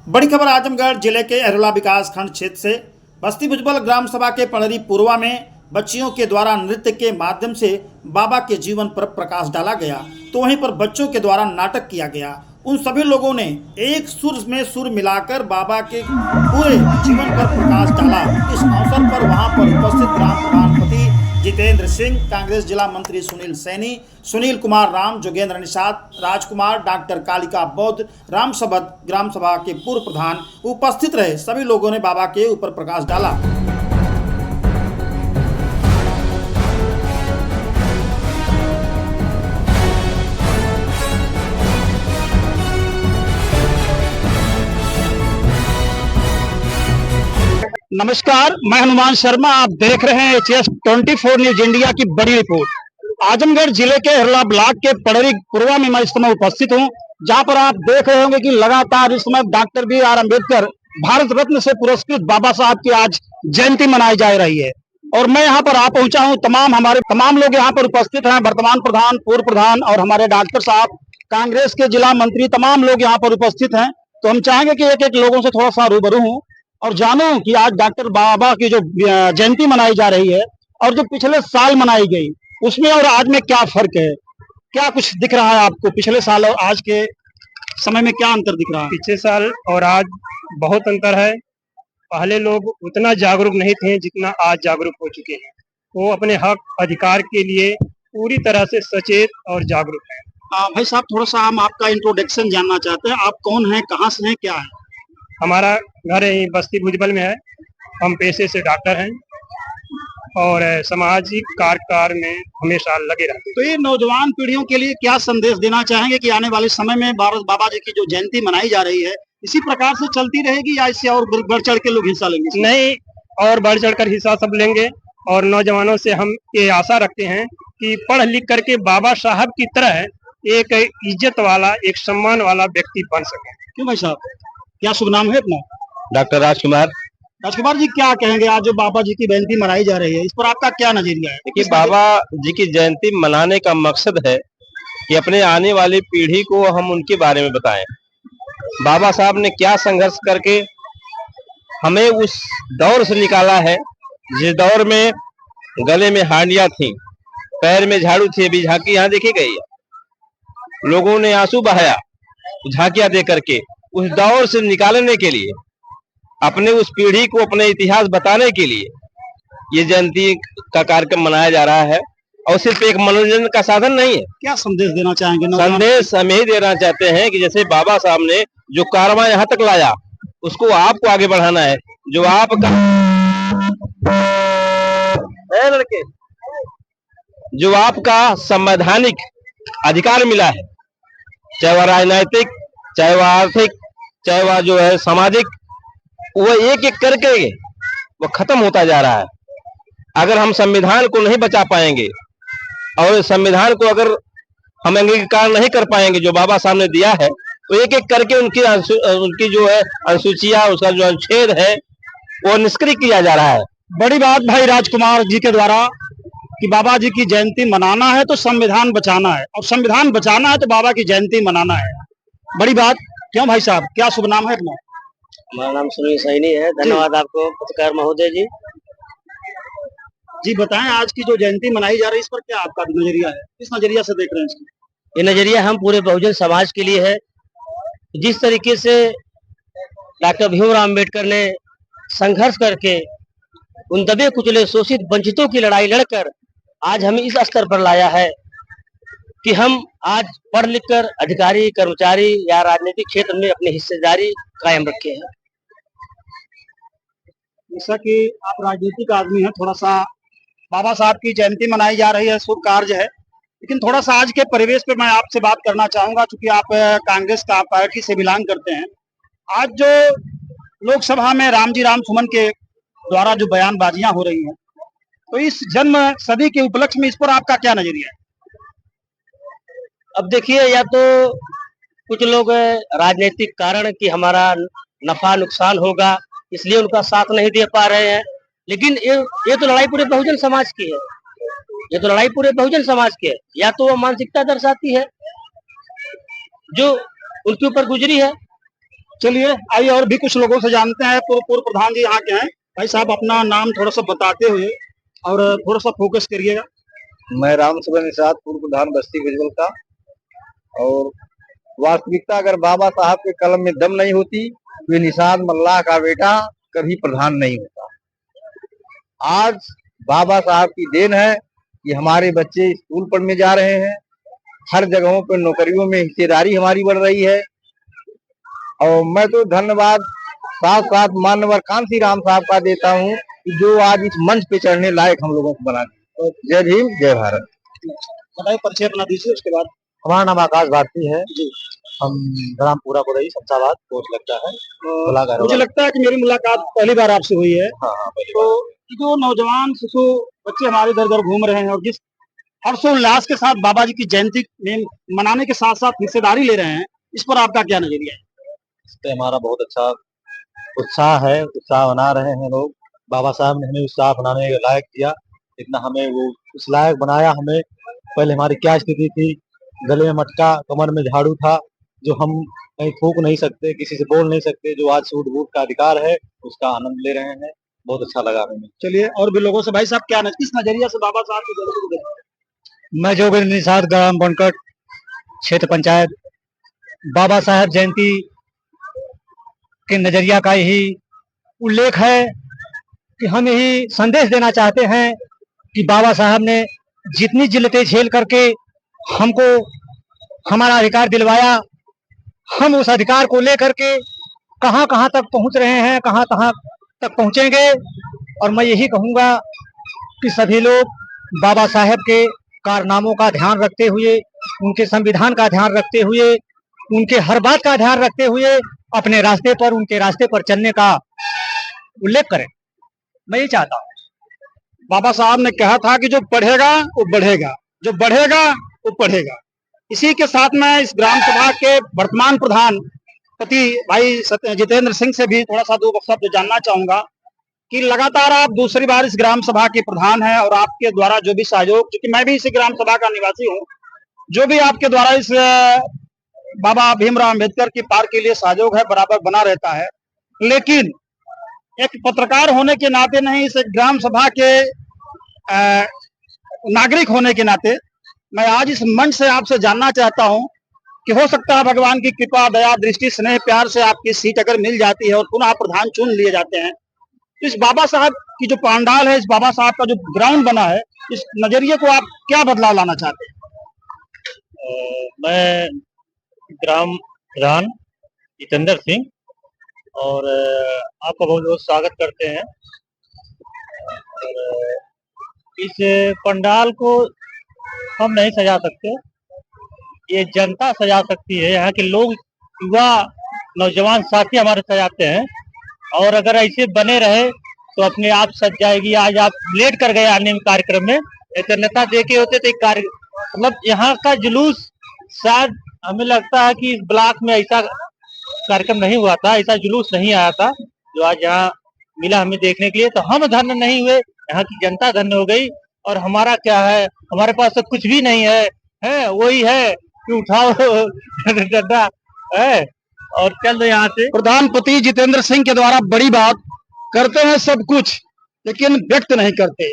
बड़ी खबर आजमगढ़ जिले के अहरौला विकास खंड क्षेत्र से बस्ती भुजबल ग्राम सभा के पड़री पूर्वा में बच्चियों के द्वारा नृत्य के माध्यम से बाबा के जीवन पर प्रकाश डाला गया, तो वहीं पर बच्चों के द्वारा नाटक किया गया। उन सभी लोगों ने एक सुर में सुर मिलाकर बाबा के पूरे जीवन पर प्रकाश डाला। इस अवसर पर वहां पर उपस्थित ग्राम प्रधान पति जितेंद्र सिंह, कांग्रेस जिला मंत्री सुनील सैनी, सुनील कुमार राम, जोगेंद्र निषाद, राजकुमार, डॉक्टर कालिका बौद्ध, राम सबद, ग्राम सभा के पूर्व प्रधान उपस्थित रहे। सभी लोगों ने बाबा के ऊपर प्रकाश डाला। नमस्कार, मैं हनुमान शर्मा। आप देख रहे हैं एचएस 24 न्यूज इंडिया की बड़ी रिपोर्ट। आजमगढ़ जिले के अहरौला ब्लॉक के पड़री पूर्वा में मैं इस समय उपस्थित हूं, जहां पर आप देख रहे होंगे कि लगातार इस समय डॉक्टर बी.आर. अम्बेडकर भारत रत्न से पुरस्कृत बाबा साहब की आज जयंती मनाई जा रही है। और मैं यहाँ पर आ पहुंचा हूँ। तमाम लोग यहाँ पर उपस्थित हैं। वर्तमान प्रधान, पूर्व प्रधान और हमारे डॉक्टर साहब, कांग्रेस के जिला मंत्री, तमाम लोग यहाँ पर उपस्थित हैं। तो हम चाहेंगे कि एक एक लोगों से थोड़ा सा रूबरू हूँ और जानूं कि आज डॉक्टर बाबा की जो जयंती मनाई जा रही है और जो पिछले साल मनाई गई, उसमें और आज में क्या फर्क है, क्या कुछ दिख रहा है आपको? पिछले साल और आज के समय में क्या अंतर दिख रहा है? पिछले साल और आज बहुत अंतर है। पहले लोग उतना जागरूक नहीं थे जितना आज जागरूक हो चुके हैं। वो अपने हक अधिकार के लिए पूरी तरह से सचेत और जागरूक हैं। भाई साहब, थोड़ा सा हम आपका इंट्रोडक्शन जानना चाहते हैं। आप कौन हैं, कहाँ से हैं, क्या है? हमारा घर यही बस्ती भुजबल में है। हम पेशे से डॉक्टर हैं और सामाजिक कार्य में हमेशा लगे रहते हैं। तो ये नौजवान पीढ़ियों के लिए क्या संदेश देना चाहेंगे कि आने वाले समय में बाबा जी की जो जयंती मनाई जा रही है, इसी प्रकार से चलती रहेगी या इससे और बढ़ चढ़ के लोग हिस्सा लेंगे? नहीं, और बढ़ चढ़ कर हिस्सा सब लेंगे। और नौजवानों से हम ये आशा रखते हैं कि पढ़ लिख करके बाबा साहब की तरह एक इज्जत वाला, एक सम्मान वाला व्यक्ति बन सके। क्यों भाई साहब, क्या शुभ नाम है अपना? डॉक्टर राजकुमार। राजकुमार जी, क्या कहेंगे आज जो बाबा जी की जयंती मनाई जा रही है, इस पर आपका क्या नजरिया है? देखिए, बाबा जी की जयंती मनाने का मकसद है कि अपने आने वाली पीढ़ी को हम उनके बारे में बताएं। बाबा साहब ने क्या संघर्ष करके हमें उस दौर से निकाला है, जिस दौर में गले में हांडियां थी, पैर में झाड़ू थी। अभी झांकी यहाँ देखी गई है, लोगों ने आंसू बहाया झांकियां दे करके। उस दौर से निकालने के लिए, अपने उस पीढ़ी को अपने इतिहास बताने के लिए ये जयंती का कार्यक्रम मनाया जा रहा है। और सिर्फ एक मनोरंजन का साधन नहीं है। क्या संदेश देना चाहेंगे? संदेश हम यही देना चाहते हैं कि जैसे बाबा साहब ने जो कारवां यहाँ तक लाया, उसको आपको आगे बढ़ाना है। जो आपका लड़के जो आपका संवैधानिक अधिकार मिला है, चाहे वह राजनैतिक, चाहे वह आर्थिक, चाहे वह जो है सामाजिक, वो एक एक करके वो खत्म होता जा रहा है। अगर हम संविधान को नहीं बचा पाएंगे और संविधान को अगर हम अंगीकार नहीं कर पाएंगे जो बाबा साहब ने दिया है, तो एक एक करके उनकी जो है अनुसूचियां, उसका जो अनुच्छेद है वो निष्क्रिय किया जा रहा है। बड़ी बात भाई राजकुमार जी के द्वारा कि बाबा जी की जयंती मनाना है तो संविधान बचाना है, और संविधान बचाना है तो बाबा की जयंती मनाना है। बड़ी बात। क्यों भाई साहब, क्या शुभ नाम है अपना? हमारा नाम सुनील सैनी है। धन्यवाद आपको पत्रकार महोदय जी। जी बताएं, आज की जो जयंती मनाई जा रही है, इस पर क्या आपका नजरिया है? किस नजरिया से देख रहे हैं इसको? ये नजरिया हम पूरे बहुजन समाज के लिए है। जिस तरीके से डॉक्टर भीमराव अम्बेडकर ने संघर्ष करके उन दबे कुचले, शोषित, वंचितों की लड़ाई लड़कर आज हमें इस स्तर पर लाया है कि हम आज पढ़ लिख कर अधिकारी, कर्मचारी या राजनीतिक क्षेत्र में अपनी हिस्सेदारी कायम रखे हैं। जैसा कि आप राजनीतिक आदमी हैं, थोड़ा सा बाबा साहब की जयंती मनाई जा रही है, शुभ कार्य है, लेकिन थोड़ा सा आज के परिवेश पे मैं आपसे बात करना चाहूंगा, क्योंकि आप कांग्रेस का पार्टी से बिलोंग करते हैं। आज जो लोकसभा में राम जी राम सुमन के द्वारा जो बयानबाजियां हो रही हैं, तो इस जन्म सदी के उपलक्ष्य में इस पर आपका क्या नजरिया है? अब देखिए, या तो कुछ लोग राजनीतिक कारण कि हमारा नफा नुकसान होगा इसलिए उनका साथ नहीं दे पा रहे हैं, लेकिन ये तो लड़ाई पूरे बहुजन समाज की है। ये तो लड़ाई पूरे बहुजन समाज की है। या तो वो मानसिकता दर्शाती है जो उनके ऊपर गुजरी है, चलिए आइए और भी कुछ लोगों से जानते हैं। पूर्व प्रधान जी यहाँ के हैं। भाई साहब अपना नाम थोड़ा सा बताते हुए और थोड़ा सा फोकस करिएगा। मैं राम सुबह निषाद, पूर्व प्रधान बस्ती भुजबल का। और वास्तविकता अगर बाबा साहब के कलम में दम नहीं होती तो ये निषाद मल्लाह का बेटा कभी प्रधान नहीं होता। आज बाबा साहब की देन है कि हमारे बच्चे स्कूल पढ़ने जा रहे हैं, हर जगहों पर नौकरियों में हिस्सेदारी हमारी बढ़ रही है। और मैं तो धन्यवाद साथ साथ माननीय कांसी राम साहब का देता हूँ कि जो आज इस मंच पे चढ़ने लायक हम लोगों को बना दिया। जय भीम, जय भारत। बताइए, परिचय अपना दीजिए उसके बाद। हमारा नाम आकाश भारती है जी। हम ग्राम पूरा कोरई शमशाबाद पोस्ट लगता है। मुझे लगता है कि मेरी मुलाकात पहली बार आपसे हुई है। हाँ हाँ, तो जो नौजवान शिशु बच्चे हमारे इधर उधर घूम रहे हैं और जिस हर्षोल्लास के साथ बाबा जी की जयंती में मनाने के साथ साथ हिस्सेदारी ले रहे हैं, इस पर आपका क्या नजरिया है? इस पे हमारा बहुत अच्छा उत्साह है, उत्साह बना रहे हैं लोग। बाबा साहब ने हमें उत्साह बनाने के लायक किया, इतना हमें वो उस लायक बनाया। हमें पहले हमारी क्या स्थिति थी, गले में मटका, कमर में झाड़ू था, जो हम कहीं थूक नहीं सकते, किसी से बोल नहीं सकते। जो आज सूट बूट का अधिकार है उसका आनंद ले रहे हैं, बहुत अच्छा लगा हमें। चलिए और भी लोगों से। भाई साहब क्या किस नजरिया से बाबा साहब की जयंती को देखते हैं? मैं जोगेंद्र निषाद, ग्राम बनकट, क्षेत्र पंचायत। बाबा साहब जयंती के नजरिया का यही उल्लेख है कि हम यही संदेश देना चाहते हैं कि बाबा साहब ने जितनी जिल्लतें झेल करके हमको हमारा अधिकार दिलवाया, हम उस अधिकार को लेकर के कहां कहां तक पहुंच रहे हैं, कहां कहां तक पहुंचेंगे। और मैं यही कहूंगा कि सभी लोग बाबा साहब के कारनामों का ध्यान रखते हुए, उनके संविधान का ध्यान रखते हुए, उनके हर बात का ध्यान रखते हुए अपने रास्ते पर, उनके रास्ते पर चलने का उल्लेख करें। मैं ये चाहता हूँ। बाबा साहब ने कहा था कि जो पढ़ेगा वो बढ़ेगा, जो बढ़ेगा वो पढ़ेगा। इसी के साथ में इस ग्राम सभा के वर्तमान प्रधान पति भाई जितेंद्र सिंह से भी थोड़ा सा दो शब्द जानना चाहूंगा कि लगातार आप दूसरी बार इस ग्राम सभा के प्रधान हैं और आपके द्वारा जो भी सहयोग, क्योंकि मैं भी इसी ग्राम सभा का निवासी हूँ, जो भी आपके द्वारा इस बाबा भीमराव अम्बेडकर की पार्क के लिए सहयोग है बराबर बना रहता है। लेकिन एक पत्रकार होने के नाते नहीं, इस ग्राम सभा के नागरिक होने के नाते मैं आज इस मंच से आपसे जानना चाहता हूं कि हो सकता है भगवान की कृपा, दया, दृष्टि, स्नेह, प्यार से आपकी सीट अगर मिल जाती है और पुनः आप प्रधान चुन लिए जाते हैं, तो इस बाबा साहब की जो पांडाल है, इस बाबा साहब का जो ग्राउंड बना है, इस नजरिए को आप क्या बदलाव लाना चाहते हैं? मैं ग्राम प्रधान जितेंद्र सिंह और आपका बहुत बहुत स्वागत करते हैं। और इस पंडाल को हम नहीं सजा सकते, ये जनता सजा सकती है। यहाँ के लोग, युवा, नौजवान साथी हमारे सजाते हैं और अगर ऐसे बने रहे तो अपने आप सज जाएगी। आज आप लेट कर गए आने में कार्यक्रम में, नेता देखे होते तो कार्य मतलब यहाँ का जुलूस शायद हमें लगता है कि इस ब्लॉक में ऐसा कार्यक्रम नहीं हुआ था, ऐसा जुलूस नहीं आया था जो आज यहाँ मिला हमें देखने के लिए। तो हम धन्य नहीं हुए, यहाँ की जनता धन्य हो गई। और हमारा क्या है, हमारे पास तो कुछ भी नहीं है वही है कि उठाओ डंडा है और चल दो यहाँ से। प्रधानपति जितेंद्र सिंह के द्वारा बड़ी बात करते हैं सब कुछ, लेकिन व्यक्त नहीं करते।